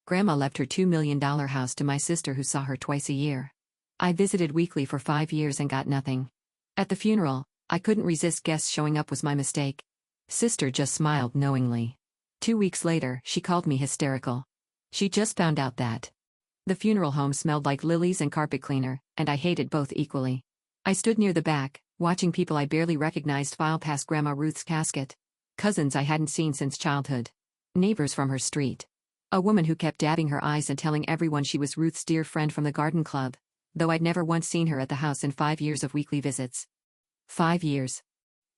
Grandma left her $2 million house to my sister who saw her twice a year. I visited weekly for 5 years and got nothing. At the funeral, I couldn't resist guests showing up was my mistake. Sister just smiled knowingly. 2 weeks later, she called me hysterical. She just found out that the funeral home smelled like lilies and carpet cleaner, and I hated both equally. I stood near the back, watching people I barely recognized file past Grandma Ruth's casket. Cousins I hadn't seen since childhood. Neighbors from her street. A woman who kept dabbing her eyes and telling everyone she was Ruth's dear friend from the garden club, though I'd never once seen her at the house in 5 years of weekly visits. 5 years.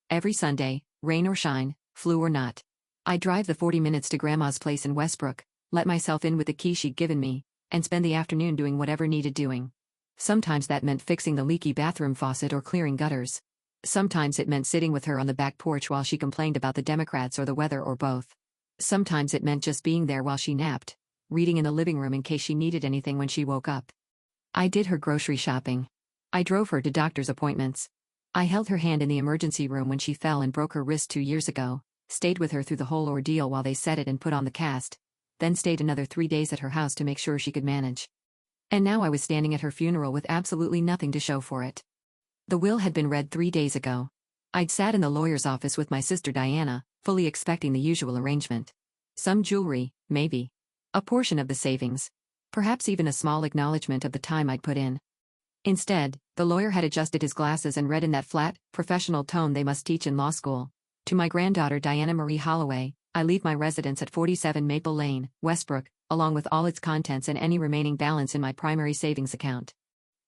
Every Sunday, rain or shine, flu or not. I'd drive the 40 minutes to Grandma's place in Westbrook, let myself in with the key she'd given me, and spend the afternoon doing whatever needed doing. Sometimes that meant fixing the leaky bathroom faucet or clearing gutters. Sometimes it meant sitting with her on the back porch while she complained about the Democrats or the weather or both. Sometimes it meant just being there while she napped, reading in the living room in case she needed anything when she woke up. I did her grocery shopping. I drove her to doctor's appointments. I held her hand in the emergency room when she fell and broke her wrist 2 years ago, stayed with her through the whole ordeal while they set it and put on the cast, then stayed another 3 days at her house to make sure she could manage. And now I was standing at her funeral with absolutely nothing to show for it. The will had been read 3 days ago. I'd sat in the lawyer's office with my sister Diana, fully expecting the usual arrangement. Some jewelry, maybe. A portion of the savings. Perhaps even a small acknowledgement of the time I'd put in. Instead, the lawyer had adjusted his glasses and read in that flat, professional tone they must teach in law school. To my granddaughter Diana Marie Holloway, I leave my residence at 47 Maple Lane, Westbrook, along with all its contents and any remaining balance in my primary savings account.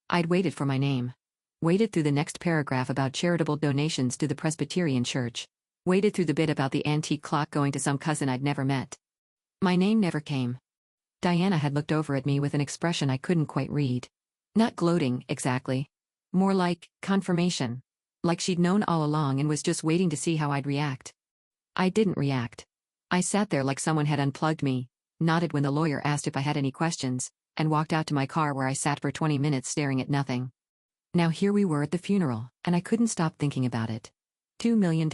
I'd waited for my name. Waited through the next paragraph about charitable donations to the Presbyterian Church. Waited through the bit about the antique clock going to some cousin I'd never met. My name never came. Diana had looked over at me with an expression I couldn't quite read. Not gloating, exactly. More like confirmation. Like she'd known all along and was just waiting to see how I'd react. I didn't react. I sat there like someone had unplugged me, nodded when the lawyer asked if I had any questions, and walked out to my car where I sat for 20 minutes staring at nothing. Now here we were at the funeral, and I couldn't stop thinking about it. $2 million.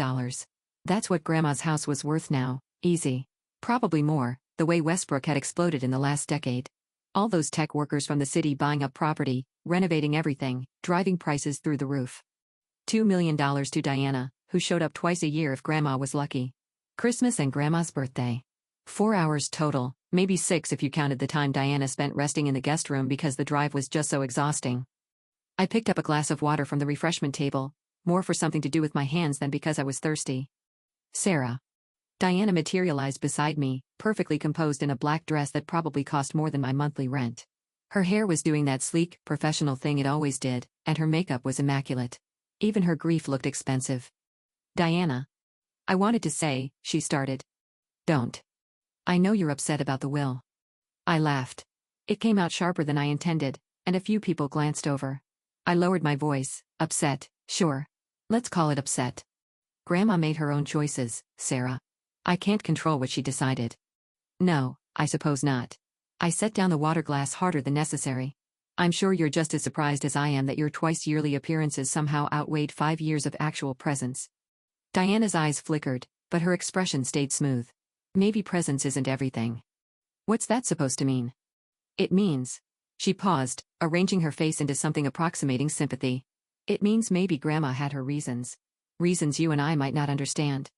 That's what Grandma's house was worth now, easy. Probably more, the way Westbrook had exploded in the last decade. All those tech workers from the city buying up property, renovating everything, driving prices through the roof. $2 million to Diana, who showed up twice a year if Grandma was lucky. Christmas and Grandma's birthday. 4 hours total, maybe 6 if you counted the time Diana spent resting in the guest room because the drive was just so exhausting. I picked up a glass of water from the refreshment table, more for something to do with my hands than because I was thirsty. Sarah. Diana materialized beside me, perfectly composed in a black dress that probably cost more than my monthly rent. Her hair was doing that sleek, professional thing it always did, and her makeup was immaculate. Even her grief looked expensive. Diana. I wanted to say, she started. Don't. I know you're upset about the will. I laughed. It came out sharper than I intended, and a few people glanced over. I lowered my voice. Upset, sure. Let's call it upset. Grandma made her own choices, Sarah. I can't control what she decided. No, I suppose not. I set down the water glass harder than necessary. I'm sure you're just as surprised as I am that your twice-yearly appearances somehow outweighed 5 years of actual presence. Diana's eyes flickered, but her expression stayed smooth. Maybe presence isn't everything. What's that supposed to mean? It means. She paused, arranging her face into something approximating sympathy. It means maybe Grandma had her reasons. Reasons you and I might not understand.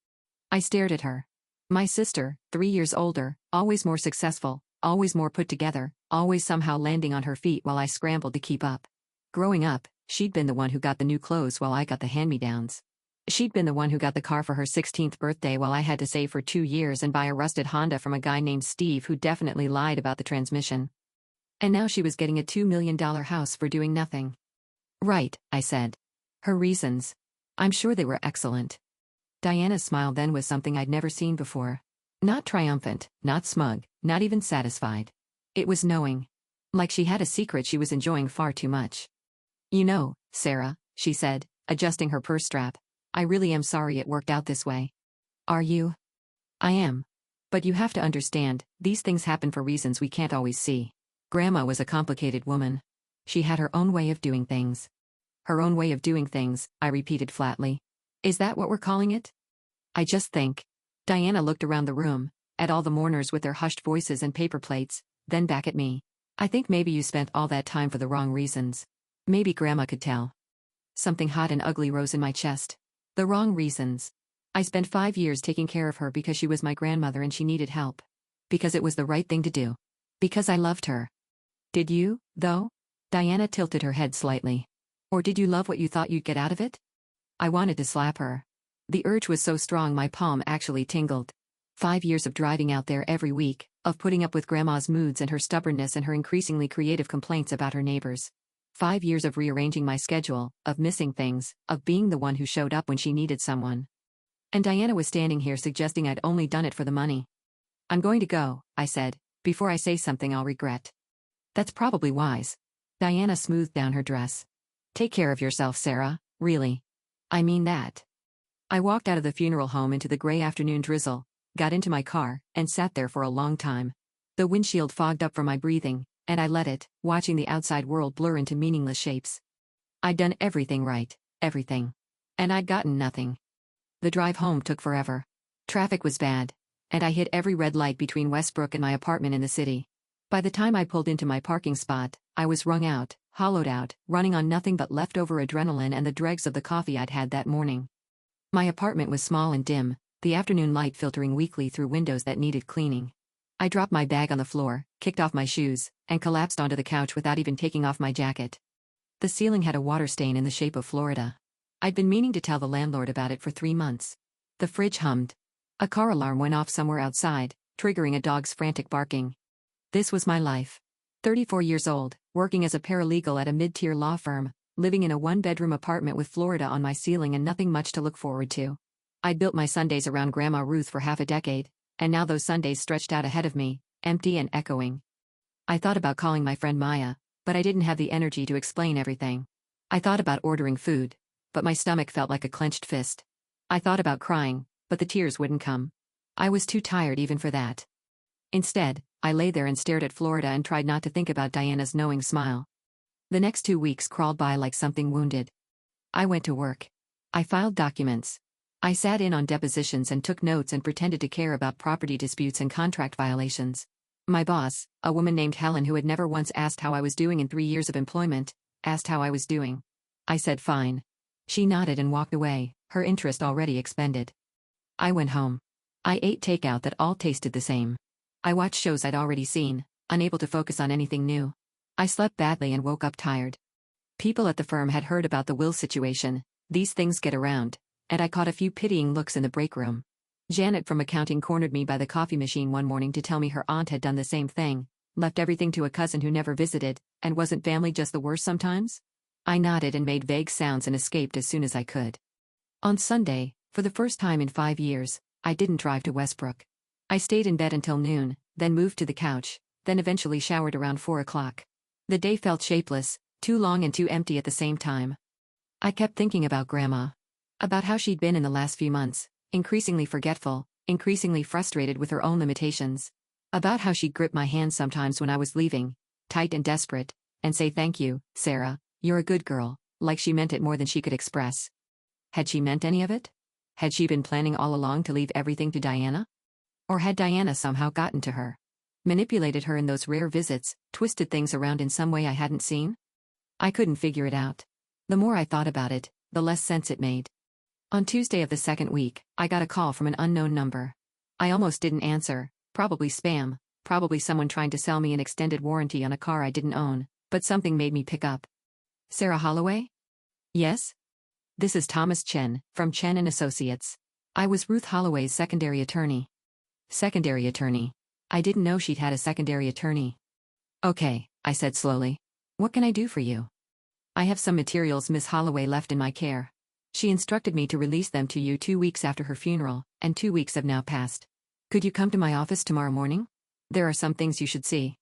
I stared at her. My sister, 3 years older, always more successful, always more put together, always somehow landing on her feet while I scrambled to keep up. Growing up, she'd been the one who got the new clothes while I got the hand-me-downs. She'd been the one who got the car for her 16th birthday while I had to save for 2 years and buy a rusted Honda from a guy named Steve who definitely lied about the transmission. And now she was getting a $2 million house for doing nothing. Right, I said. Her reasons. I'm sure they were excellent. Diana's smile then was something I'd never seen before. Not triumphant, not smug, not even satisfied. It was knowing. Like she had a secret she was enjoying far too much. You know, Sarah, she said, adjusting her purse strap, I really am sorry it worked out this way. Are you? I am. But you have to understand, these things happen for reasons we can't always see. Grandma was a complicated woman. She had her own way of doing things. Her own way of doing things, I repeated flatly. Is that what we're calling it? I just think. Diana looked around the room, at all the mourners with their hushed voices and paper plates, then back at me. I think maybe you spent all that time for the wrong reasons. Maybe Grandma could tell. Something hot and ugly rose in my chest. The wrong reasons. I spent 5 years taking care of her because she was my grandmother and she needed help. Because it was the right thing to do. Because I loved her. Did you, though? Diana tilted her head slightly. Or did you love what you thought you'd get out of it? I wanted to slap her. The urge was so strong my palm actually tingled. 5 years of driving out there every week, of putting up with Grandma's moods and her stubbornness and her increasingly creative complaints about her neighbors. 5 years of rearranging my schedule, of missing things, of being the one who showed up when she needed someone. And Diana was standing here suggesting I'd only done it for the money. I'm going to go, I said, before I say something I'll regret. That's probably wise. Diana smoothed down her dress. Take care of yourself, Sarah, really. I mean that. I walked out of the funeral home into the gray afternoon drizzle, got into my car, and sat there for a long time. The windshield fogged up from my breathing, and I let it, watching the outside world blur into meaningless shapes. I'd done everything right, everything. And I'd gotten nothing. The drive home took forever. Traffic was bad, and I hit every red light between Westbrook and my apartment in the city. By the time I pulled into my parking spot, I was wrung out, hollowed out, running on nothing but leftover adrenaline and the dregs of the coffee I'd had that morning. My apartment was small and dim, the afternoon light filtering weakly through windows that needed cleaning. I dropped my bag on the floor, kicked off my shoes, and collapsed onto the couch without even taking off my jacket. The ceiling had a water stain in the shape of Florida. I'd been meaning to tell the landlord about it for 3 months. The fridge hummed. A car alarm went off somewhere outside, triggering a dog's frantic barking. This was my life. 34 years old, working as a paralegal at a mid-tier law firm, living in a one-bedroom apartment with Florida on my ceiling and nothing much to look forward to. I'd built my Sundays around Grandma Ruth for half a decade, and now those Sundays stretched out ahead of me, empty and echoing. I thought about calling my friend Maya, but I didn't have the energy to explain everything. I thought about ordering food, but my stomach felt like a clenched fist. I thought about crying, but the tears wouldn't come. I was too tired even for that. Instead, I lay there and stared at Florida and tried not to think about Diana's knowing smile. The next 2 weeks crawled by like something wounded. I went to work. I filed documents. I sat in on depositions and took notes and pretended to care about property disputes and contract violations. My boss, a woman named Helen who had never once asked how I was doing in 3 years of employment, asked how I was doing. I said fine. She nodded and walked away, her interest already expended. I went home. I ate takeout that all tasted the same. I watched shows I'd already seen, unable to focus on anything new. I slept badly and woke up tired. People at the firm had heard about the will situation, these things get around, and I caught a few pitying looks in the break room. Janet from accounting cornered me by the coffee machine one morning to tell me her aunt had done the same thing, left everything to a cousin who never visited, and wasn't family just the worst sometimes? I nodded and made vague sounds and escaped as soon as I could. On Sunday, for the first time in 5 years, I didn't drive to Westbrook. I stayed in bed until noon, then moved to the couch, then eventually showered around 4 o'clock. The day felt shapeless, too long and too empty at the same time. I kept thinking about Grandma. About how she'd been in the last few months, increasingly forgetful, increasingly frustrated with her own limitations. About how she'd grip my hand sometimes when I was leaving, tight and desperate, and say thank you, Sarah, you're a good girl, like she meant it more than she could express. Had she meant any of it? Had she been planning all along to leave everything to Diana? Or had Diana somehow gotten to her? Manipulated her in those rare visits, twisted things around in some way I hadn't seen? I couldn't figure it out. The more I thought about it, the less sense it made. On Tuesday of the second week, I got a call from an unknown number. I almost didn't answer, probably spam, probably someone trying to sell me an extended warranty on a car I didn't own, but something made me pick up. Sarah Holloway? Yes? This is Thomas Chen, from Chen & Associates. I was Ruth Holloway's secondary attorney. Secondary attorney. I didn't know she'd had a secondary attorney. Okay, I said slowly. What can I do for you? I have some materials Miss Holloway left in my care. She instructed me to release them to you 2 weeks after her funeral, and 2 weeks have now passed. Could you come to my office tomorrow morning? There are some things you should see.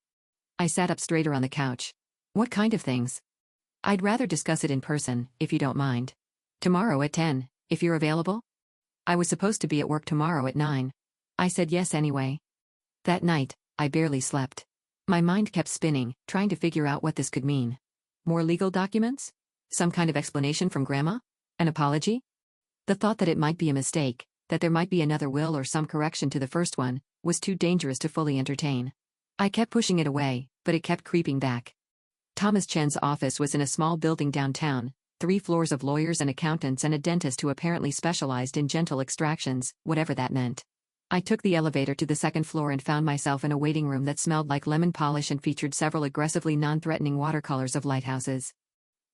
I sat up straighter on the couch. What kind of things? I'd rather discuss it in person, if you don't mind. Tomorrow at 10, if you're available? I was supposed to be at work tomorrow at 9. I said yes anyway. That night, I barely slept. My mind kept spinning, trying to figure out what this could mean. More legal documents? Some kind of explanation from Grandma? An apology? The thought that it might be a mistake, that there might be another will or some correction to the first one, was too dangerous to fully entertain. I kept pushing it away, but it kept creeping back. Thomas Chen's office was in a small building downtown, 3 floors of lawyers and accountants and a dentist who apparently specialized in dental extractions, whatever that meant. I took the elevator to the 2nd floor and found myself in a waiting room that smelled like lemon polish and featured several aggressively non-threatening watercolors of lighthouses.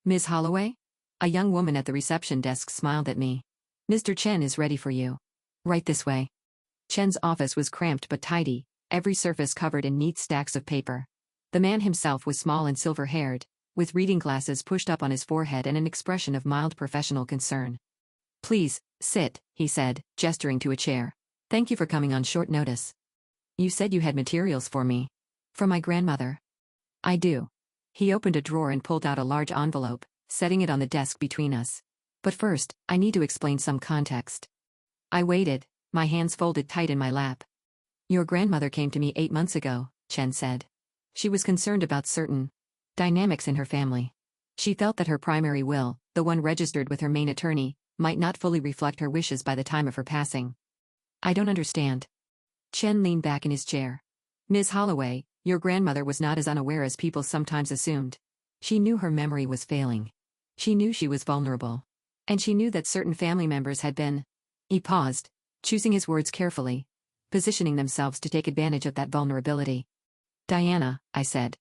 "Ms. Holloway?" A young woman at the reception desk smiled at me. "Mr. Chen is ready for you. Right this way." Chen's office was cramped but tidy, every surface covered in neat stacks of paper. The man himself was small and silver-haired, with reading glasses pushed up on his forehead and an expression of mild professional concern. "Please, sit," he said, gesturing to a chair. "Thank you for coming on short notice. You said you had materials for me. For my grandmother." "I do." He opened a drawer and pulled out a large envelope, setting it on the desk between us. "But first, I need to explain some context." I waited, my hands folded tight in my lap. "Your grandmother came to me 8 months ago," Chen said. "She was concerned about certain dynamics in her family. She felt that her primary will, the one registered with her main attorney, might not fully reflect her wishes by the time of her passing." "I don't understand." Chen leaned back in his chair. "Ms. Holloway, your grandmother was not as unaware as people sometimes assumed. She knew her memory was failing. She knew she was vulnerable. And she knew that certain family members had been—" He paused, choosing his words carefully, positioning themselves to take advantage of that vulnerability. "Diana," I said.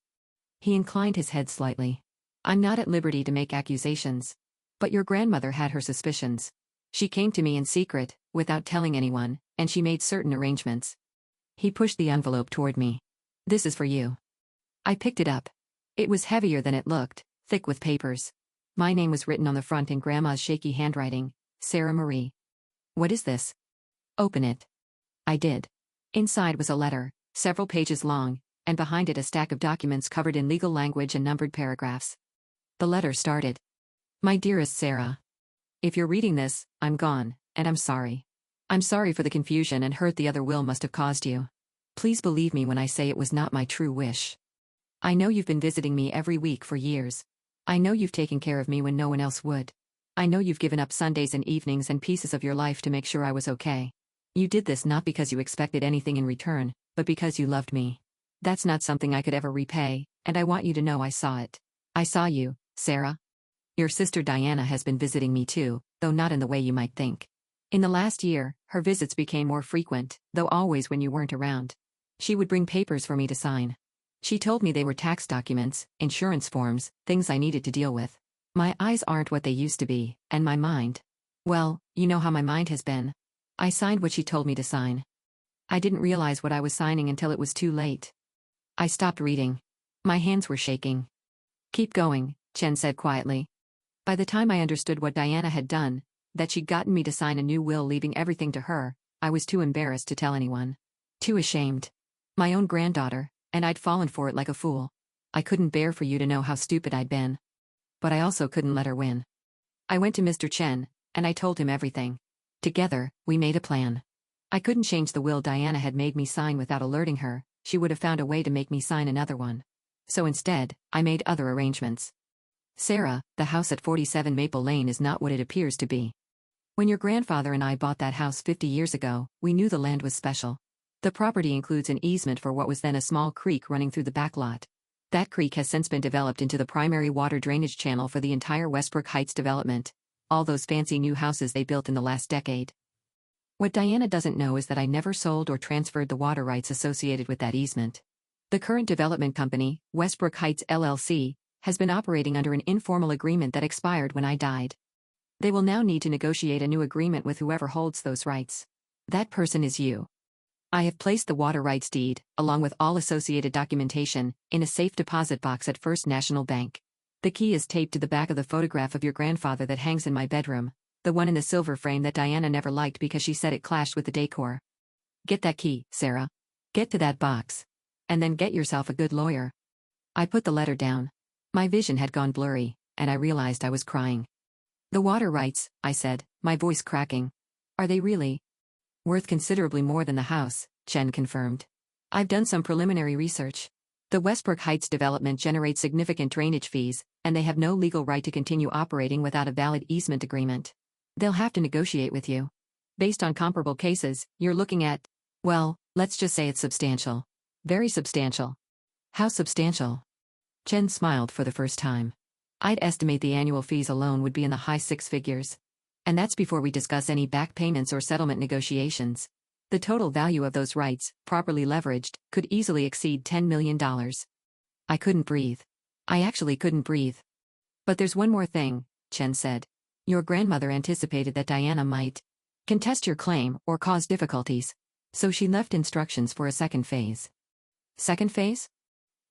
He inclined his head slightly. "I'm not at liberty to make accusations. But your grandmother had her suspicions. She came to me in secret, without telling anyone, and she made certain arrangements." He pushed the envelope toward me. "This is for you." I picked it up. It was heavier than it looked, thick with papers. My name was written on the front in Grandma's shaky handwriting, Sarah Marie. "What is this?" "Open it." I did. Inside was a letter, several pages long, and behind it a stack of documents covered in legal language and numbered paragraphs. The letter started. "My dearest Sarah. If you're reading this, I'm gone, and I'm sorry. I'm sorry for the confusion and hurt the other will must have caused you. Please believe me when I say it was not my true wish. I know you've been visiting me every week for years. I know you've taken care of me when no one else would. I know you've given up Sundays and evenings and pieces of your life to make sure I was okay. You did this not because you expected anything in return, but because you loved me. That's not something I could ever repay, and I want you to know I saw it. I saw you, Sarah. Your sister Diana has been visiting me too, though not in the way you might think. In the last year, her visits became more frequent, though always when you weren't around. She would bring papers for me to sign. She told me they were tax documents, insurance forms, things I needed to deal with. My eyes aren't what they used to be, and my mind. Well, you know how my mind has been. I signed what she told me to sign. I didn't realize what I was signing until it was too late. I stopped reading. My hands were shaking. Keep going, Chen said quietly. By the time I understood what Diana had done, that she'd gotten me to sign a new will leaving everything to her, I was too embarrassed to tell anyone. Too ashamed. My own granddaughter, and I'd fallen for it like a fool. I couldn't bear for you to know how stupid I'd been. But I also couldn't let her win. I went to Mr. Chen, and I told him everything. Together, we made a plan. I couldn't change the will Diana had made me sign without alerting her. She would have found a way to make me sign another one. So instead, I made other arrangements. Sarah, the house at 47 Maple Lane is not what it appears to be. When your grandfather and I bought that house 50 years ago, we knew the land was special. The property includes an easement for what was then a small creek running through the back lot. That creek has since been developed into the primary water drainage channel for the entire Westbrook Heights development, all those fancy new houses they built in the last decade. What Diana doesn't know is that I never sold or transferred the water rights associated with that easement. The current development company, Westbrook Heights LLC, has been operating under an informal agreement that expired when I died. They will now need to negotiate a new agreement with whoever holds those rights. That person is you. I have placed the water rights deed, along with all associated documentation, in a safe deposit box at First National Bank. The key is taped to the back of the photograph of your grandfather that hangs in my bedroom, the one in the silver frame that Diana never liked because she said it clashed with the decor. Get that key, Sarah. Get to that box. And then get yourself a good lawyer. I put the letter down. My vision had gone blurry, and I realized I was crying. The water rights, I said, my voice cracking. Are they really worth considerably more than the house? Chen confirmed. I've done some preliminary research. The Westbrook Heights development generates significant drainage fees, and they have no legal right to continue operating without a valid easement agreement. They'll have to negotiate with you. Based on comparable cases, you're looking at, well, let's just say it's substantial. Very substantial. How substantial? Chen smiled for the first time. I'd estimate the annual fees alone would be in the high six figures. And that's before we discuss any back payments or settlement negotiations. The total value of those rights, properly leveraged, could easily exceed $10 million. I couldn't breathe. I actually couldn't breathe. But there's one more thing, Chen said. Your grandmother anticipated that Diana might contest your claim or cause difficulties, so she left instructions for a second phase. Second phase?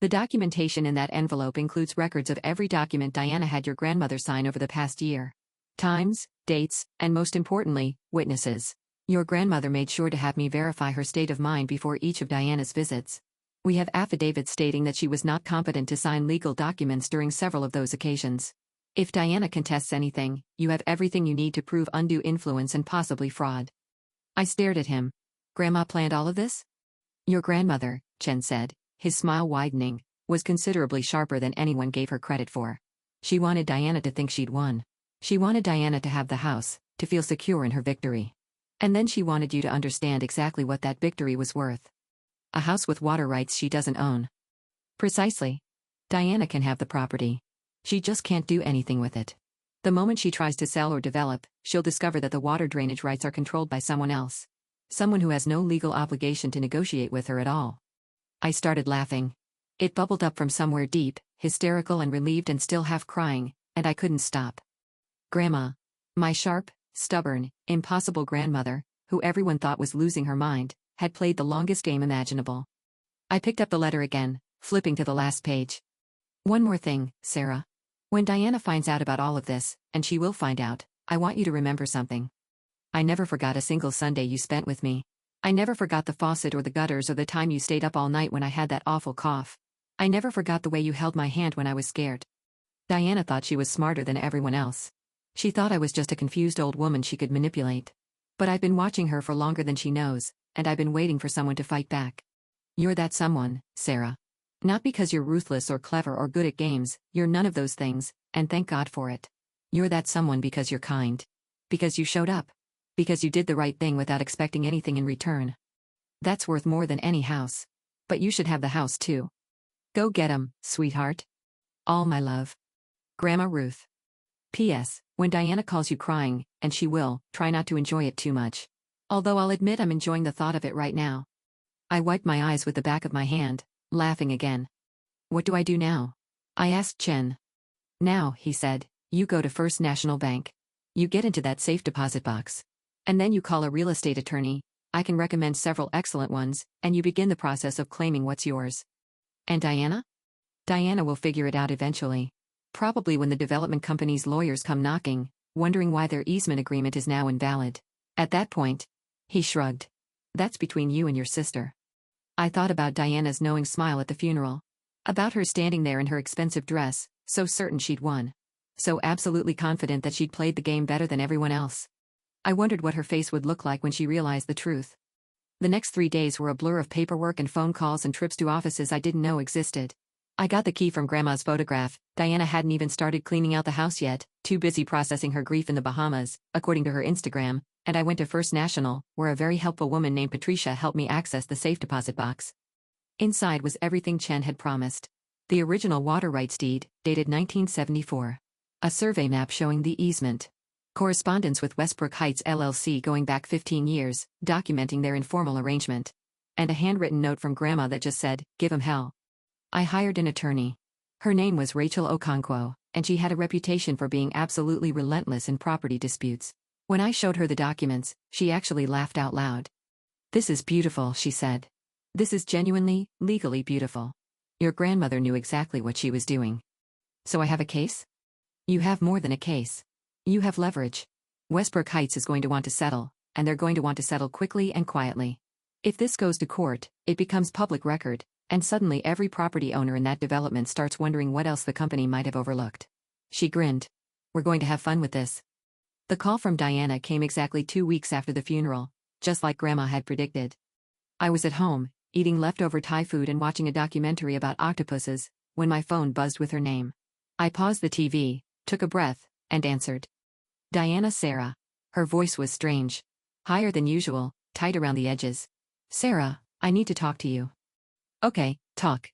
The documentation in that envelope includes records of every document Diana had your grandmother sign over the past year. Times, dates, and most importantly, witnesses. Your grandmother made sure to have me verify her state of mind before each of Diana's visits. We have affidavits stating that she was not competent to sign legal documents during several of those occasions. If Diana contests anything, you have everything you need to prove undue influence and possibly fraud. I stared at him. Grandma planned all of this? Your grandmother, Chen said, his smile widening, was considerably sharper than anyone gave her credit for. She wanted Diana to think she'd won. She wanted Diana to have the house, to feel secure in her victory. And then she wanted you to understand exactly what that victory was worth. A house with water rights she doesn't own. Precisely. Diana can have the property. She just can't do anything with it. The moment she tries to sell or develop, she'll discover that the water drainage rights are controlled by someone else. Someone who has no legal obligation to negotiate with her at all. I started laughing. It bubbled up from somewhere deep, hysterical and relieved and still half crying, and I couldn't stop. Grandma. My sharp, stubborn, impossible grandmother, who everyone thought was losing her mind, had played the longest game imaginable. I picked up the letter again, flipping to the last page. One more thing, Sarah. When Diana finds out about all of this, and she will find out, I want you to remember something. I never forgot a single Sunday you spent with me. I never forgot the faucet or the gutters or the time you stayed up all night when I had that awful cough. I never forgot the way you held my hand when I was scared. Diana thought she was smarter than everyone else. She thought I was just a confused old woman she could manipulate. But I've been watching her for longer than she knows, and I've been waiting for someone to fight back. You're that someone, Sarah. Not because you're ruthless or clever or good at games, you're none of those things, and thank God for it. You're that someone because you're kind. Because you showed up. Because you did the right thing without expecting anything in return. That's worth more than any house. But you should have the house too. Go get 'em, sweetheart. All my love. Grandma Ruth. P.S. When Diana calls you crying, and she will, try not to enjoy it too much. Although I'll admit I'm enjoying the thought of it right now. I wiped my eyes with the back of my hand, laughing again. What do I do now? I asked Chen. Now, he said, you go to First National Bank. You get into that safe deposit box. And then you call a real estate attorney, I can recommend several excellent ones, and you begin the process of claiming what's yours. And Diana? Diana will figure it out eventually. Probably when the development company's lawyers come knocking, wondering why their easement agreement is now invalid. At that point, he shrugged. That's between you and your sister. I thought about Diana's knowing smile at the funeral. About her standing there in her expensive dress, so certain she'd won. So absolutely confident that she'd played the game better than everyone else. I wondered what her face would look like when she realized the truth. The next 3 days were a blur of paperwork and phone calls and trips to offices I didn't know existed. I got the key from Grandma's photograph. Diana hadn't even started cleaning out the house yet, too busy processing her grief in the Bahamas, according to her Instagram, and I went to First National, where a very helpful woman named Patricia helped me access the safe deposit box. Inside was everything Chen had promised. The original water rights deed, dated 1974. A survey map showing the easement. Correspondence with Westbrook Heights LLC going back 15 years, documenting their informal arrangement. And a handwritten note from Grandma that just said, give 'em hell. I hired an attorney. Her name was Rachel Okonkwo, and she had a reputation for being absolutely relentless in property disputes. When I showed her the documents, she actually laughed out loud. This is beautiful, she said. This is genuinely, legally beautiful. Your grandmother knew exactly what she was doing. So I have a case? You have more than a case. You have leverage. Westbrook Heights is going to want to settle, and they're going to want to settle quickly and quietly. If this goes to court, it becomes public record, and suddenly every property owner in that development starts wondering what else the company might have overlooked. She grinned. We're going to have fun with this. The call from Diana came exactly 2 weeks after the funeral, just like Grandma had predicted. I was at home, eating leftover Thai food and watching a documentary about octopuses, when my phone buzzed with her name. I paused the TV, took a breath, and answered. Diana Sarah. Her voice was strange. Higher than usual, tight around the edges. Sarah, I need to talk to you. Okay, talk.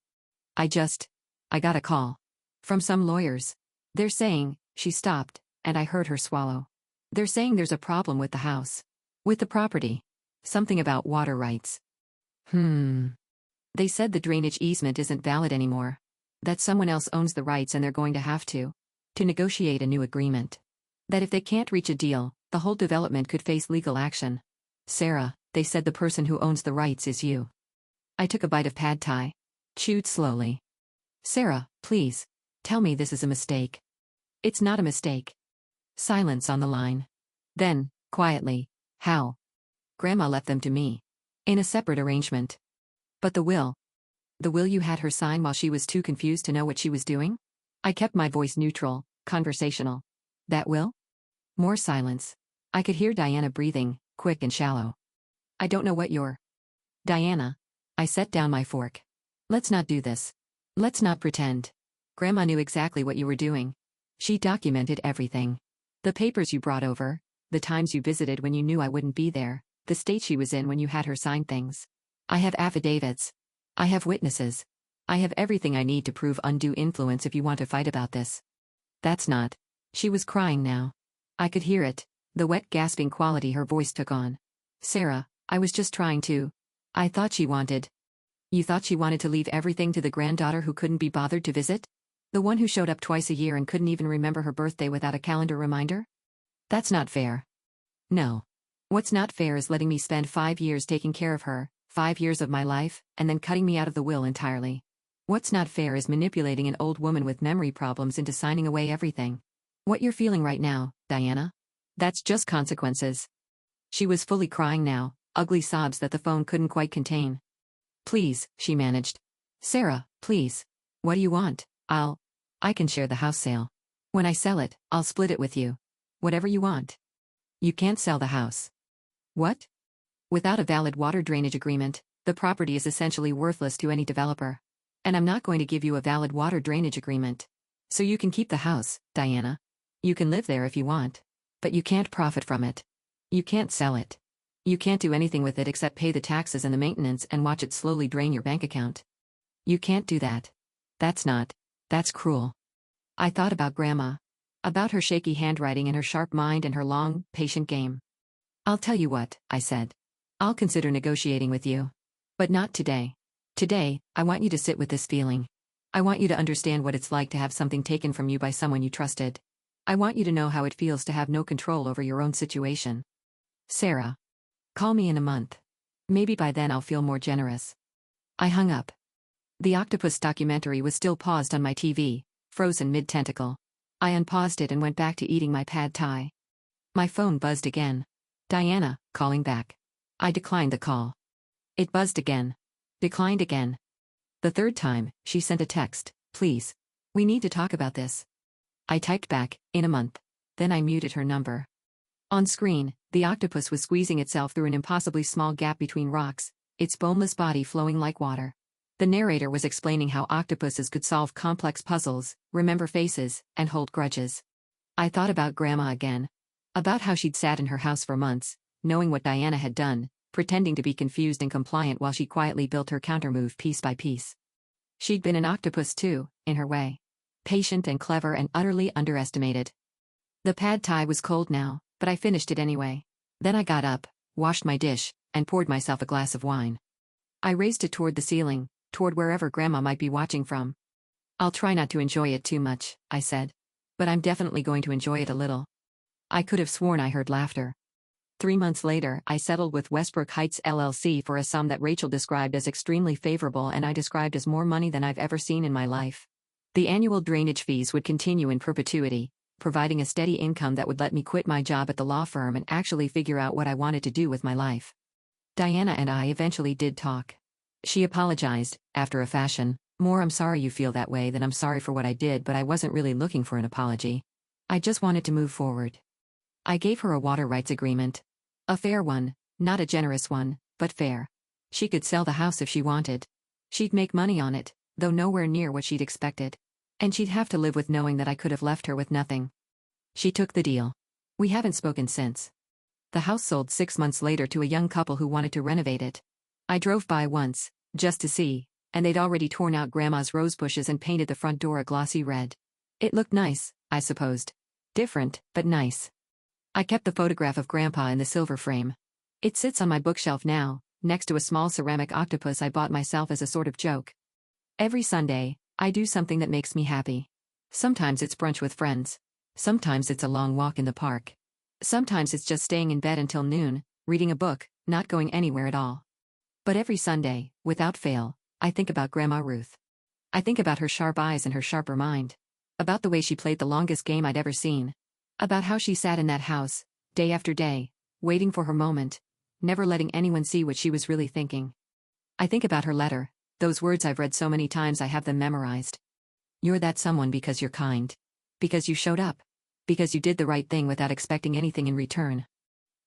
I got a call. From some lawyers. They're saying, she stopped, and I heard her swallow. They're saying there's a problem with the house. With the property. Something about water rights. They said the drainage easement isn't valid anymore. That someone else owns the rights and they're going to have to negotiate a new agreement. That if they can't reach a deal, the whole development could face legal action. Sarah, they said the person who owns the rights is you. I took a bite of pad thai. Chewed slowly. Sarah, please. Tell me this is a mistake. It's not a mistake. Silence on the line. Then, quietly, how? Grandma left them to me. In a separate arrangement. But the will? The will you had her sign while she was too confused to know what she was doing? I kept my voice neutral, conversational. That will? More silence. I could hear Diana breathing, quick and shallow. I don't know what you're. Diana. I set down my fork. Let's not do this. Let's not pretend. Grandma knew exactly what you were doing. She documented everything. The papers you brought over, the times you visited when you knew I wouldn't be there, the state she was in when you had her sign things. I have affidavits. I have witnesses. I have everything I need to prove undue influence if you want to fight about this. That's not. She was crying now. I could hear it, the wet gasping quality her voice took on. Sarah, I was just trying to. I thought she wanted. You thought she wanted to leave everything to the granddaughter who couldn't be bothered to visit? The one who showed up twice a year and couldn't even remember her birthday without a calendar reminder? That's not fair. No. What's not fair is letting me spend 5 years taking care of her, 5 years of my life, and then cutting me out of the will entirely. What's not fair is manipulating an old woman with memory problems into signing away everything. What you're feeling right now, Diana? That's just consequences. She was fully crying now, ugly sobs that the phone couldn't quite contain. Please, she managed. Sarah, please. What do you want? I can share the house sale. When I sell it, I'll split it with you. Whatever you want. You can't sell the house. What? Without a valid water drainage agreement, the property is essentially worthless to any developer. And I'm not going to give you a valid water drainage agreement. So you can keep the house, Diana. You can live there if you want. But you can't profit from it. You can't sell it. You can't do anything with it except pay the taxes and the maintenance and watch it slowly drain your bank account. You can't do that. That's cruel. I thought about Grandma. About her shaky handwriting and her sharp mind and her long, patient game. I'll tell you what, I said. I'll consider negotiating with you. But not today. Today, I want you to sit with this feeling. I want you to understand what it's like to have something taken from you by someone you trusted. I want you to know how it feels to have no control over your own situation. Sarah. Call me in a month. Maybe by then I'll feel more generous. I hung up. The octopus documentary was still paused on my TV, frozen mid-tentacle. I unpaused it and went back to eating my pad thai. My phone buzzed again. Diana, calling back. I declined the call. It buzzed again. Declined again. The third time, she sent a text, please. We need to talk about this. I typed back, in a month. Then I muted her number. On screen, the octopus was squeezing itself through an impossibly small gap between rocks, its boneless body flowing like water. The narrator was explaining how octopuses could solve complex puzzles, remember faces, and hold grudges. I thought about Grandma again. About how she'd sat in her house for months, knowing what Diana had done, pretending to be confused and compliant while she quietly built her countermove piece by piece. She'd been an octopus too, in her way. Patient and clever and utterly underestimated. The pad thai was cold now, but I finished it anyway. Then I got up, washed my dish, and poured myself a glass of wine. I raised it toward the ceiling, toward wherever Grandma might be watching from. I'll try not to enjoy it too much, I said. But I'm definitely going to enjoy it a little. I could have sworn I heard laughter. 3 months later, I settled with Westbrook Heights LLC for a sum that Rachel described as extremely favorable and I described as more money than I've ever seen in my life. The annual drainage fees would continue in perpetuity, providing a steady income that would let me quit my job at the law firm and actually figure out what I wanted to do with my life. Diana and I eventually did talk. She apologized, after a fashion. More I'm sorry you feel that way than I'm sorry for what I did, but I wasn't really looking for an apology. I just wanted to move forward. I gave her a water rights agreement. A fair one, not a generous one, but fair. She could sell the house if she wanted. She'd make money on it, though nowhere near what she'd expected. And she'd have to live with knowing that I could have left her with nothing. She took the deal. We haven't spoken since. The house sold 6 months later to a young couple who wanted to renovate it. I drove by once, just to see, and they'd already torn out Grandma's rose bushes and painted the front door a glossy red. It looked nice, I supposed. Different, but nice. I kept the photograph of Grandpa in the silver frame. It sits on my bookshelf now, next to a small ceramic octopus I bought myself as a sort of joke. Every Sunday, I do something that makes me happy. Sometimes it's brunch with friends. Sometimes it's a long walk in the park. Sometimes it's just staying in bed until noon, reading a book, not going anywhere at all. But every Sunday, without fail, I think about Grandma Ruth. I think about her sharp eyes and her sharper mind. About the way she played the longest game I'd ever seen. About how she sat in that house, day after day, waiting for her moment, never letting anyone see what she was really thinking. I think about her letter, those words I've read so many times I have them memorized. You're that someone because you're kind. Because you showed up. Because you did the right thing without expecting anything in return.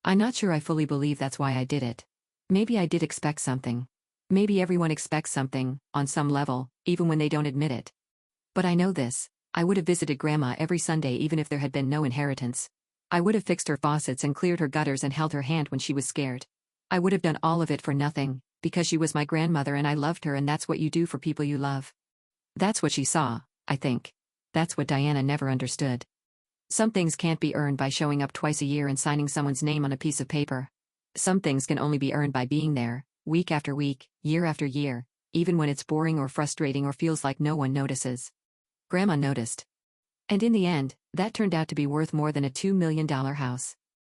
I'm not sure I fully believe that's why I did it. Maybe I did expect something. Maybe everyone expects something, on some level, even when they don't admit it. But I know this, I would have visited Grandma every Sunday even if there had been no inheritance. I would have fixed her faucets and cleared her gutters and held her hand when she was scared. I would have done all of it for nothing, because she was my grandmother and I loved her, and that's what you do for people you love. That's what she saw, I think. That's what Diana never understood. Some things can't be earned by showing up twice a year and signing someone's name on a piece of paper. Some things can only be earned by being there, week after week, year after year, even when it's boring or frustrating or feels like no one notices. Grandma noticed. And in the end, that turned out to be worth more than a $2 million house.